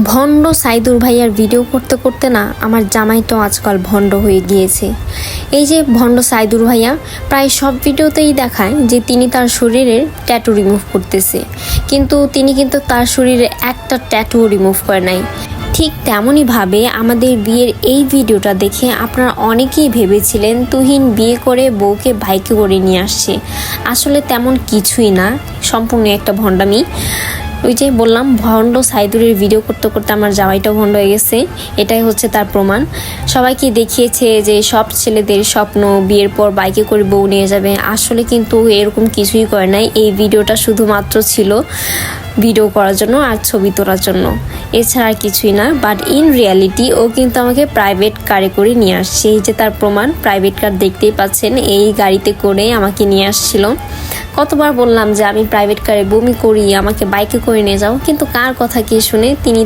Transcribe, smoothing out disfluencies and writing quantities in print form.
ভণ্ড সাইদুর ভাইয়ার ভিডিও করতে করতে না আমার জামাইটাও আজকাল ভণ্ড হয়ে গিয়েছে। এই যে ভণ্ড সাইদুর ভাইয়া প্রায় সব ভিডিওতেই দেখায় যে তিনি তার শরীরের ট্যাটু রিমুভ করতেছে, কিন্তু তিনি তার শরীরে একটা ট্যাটু রিমুভ করে নাই। ঠিক তেমনইভাবে আমাদের বিয়ের এই ভিডিওটা দেখে আপনারা অনেকেই ভেবেছিলেন তুহিন বিয়ে করে বউকে বাইকে করে নিয়ে আসছে। আসলে তেমন কিছুই না, সম্পূর্ণ একটা ভণ্ডামি। ওই যে বললাম, ভণ্ড সাইদুরের ভিডিও করতে করতে আমার জামাইটাও ভণ্ড হয়ে গেছে, এটাই হচ্ছে তার প্রমাণ। সবাইকে দেখিয়েছে যে সব ছেলেদের স্বপ্ন বিয়ের পর বাইকে করে বউ নিয়ে যাবে, আসলে কিন্তু এরকম কিছুই করে নাই। এই ভিডিওটা শুধুমাত্র ছিল ভিডিও করার জন্য আর ছবি তোলার জন্য, এছাড়া আর কিছুই না। বাট ইন রিয়ালিটি ও কিন্তু আমাকে প্রাইভেট কারে করে নিয়ে আসছে। এই যে তার প্রমাণ, প্রাইভেট কার দেখতেই পাচ্ছেন, এই গাড়িতে করে আমাকে নিয়ে আসছিল। কতবার বললাম যে আমি প্রাইভেট কারে বমি করি, আমাকে বাইকে করে নিয়ে যাও, কিন্তু কার কথা কি শুনে তিনি